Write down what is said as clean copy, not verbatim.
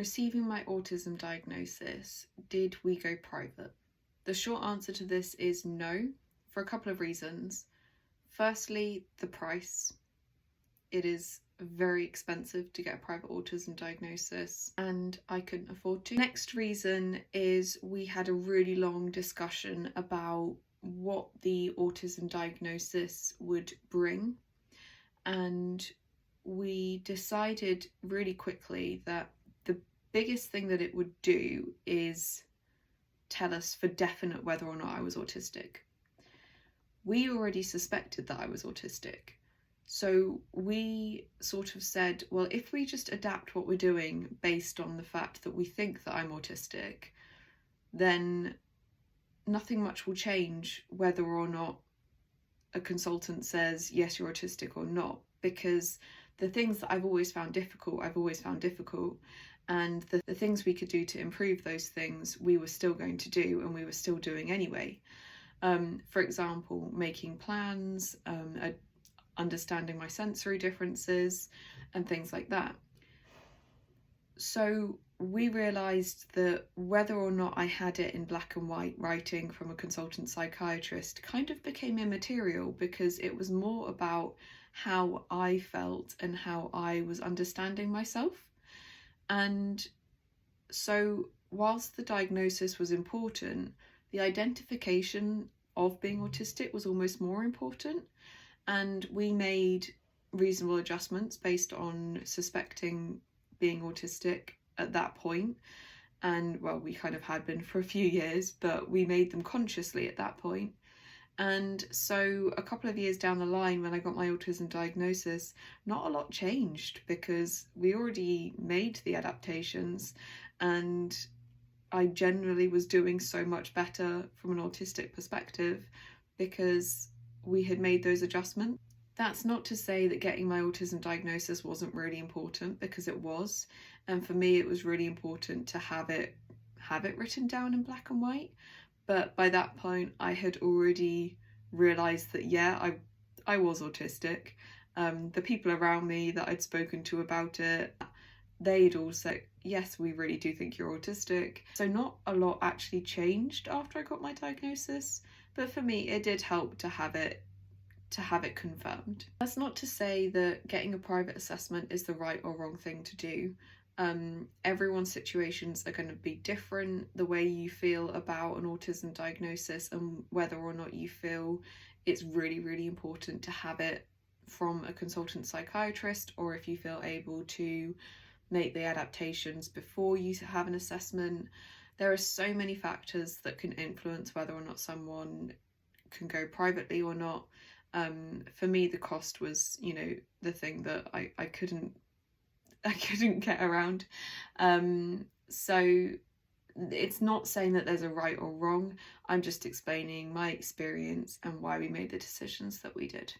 Receiving my autism diagnosis, did we go private? The short answer to this is no, for a couple of reasons. Firstly, the price. It is very expensive to get a private autism diagnosis, and I couldn't afford to. Next reason is we had a really long discussion about what the autism diagnosis would bring, and we decided really quickly that the biggest thing that it would do is tell us for definite whether or not I was autistic. We already suspected that I was autistic. So we sort of said, well, if we just adapt what we're doing based on the fact that we think that I'm autistic, then nothing much will change whether or not a consultant says, yes, you're autistic or not, because the things that I've always found difficult, and the things we could do to improve those things, we were still going to do, and we were still doing anyway. For example, making plans, understanding my sensory differences, and things like that. So we realised that whether or not I had it in black and white writing from a consultant psychiatrist kind of became immaterial, because it was more about how I felt and how I was understanding myself. And so whilst the diagnosis was important, the identification of being autistic was almost more important. And we made reasonable adjustments based on suspecting being autistic at that point. And well, we kind of had been for a few years, but we made them consciously at that point. And so a couple of years down the line, when I got my autism diagnosis, not a lot changed, because we already made the adaptations, and I generally was doing so much better from an autistic perspective because we had made those adjustments. That's not to say that getting my autism diagnosis wasn't really important, because it was. And for me, it was really important to have it written down in black and white. But by that point, I had already realised that, yeah, I was autistic. The people around me that I'd spoken to about it, they'd all say, yes, we really do think you're autistic. So not a lot actually changed after I got my diagnosis, but for me, it did help to have it confirmed. That's not to say that getting a private assessment is the right or wrong thing to do. Everyone's situations are going to be different. The way you feel about an autism diagnosis and whether or not you feel it's really, really important to have it from a consultant psychiatrist, or if you feel able to make the adaptations before you have an assessment. There are so many factors that can influence whether or not someone can go privately or not. For me, the cost was, the thing that I couldn't get around. So it's not saying that there's a right or wrong. I'm just explaining my experience and why we made the decisions that we did.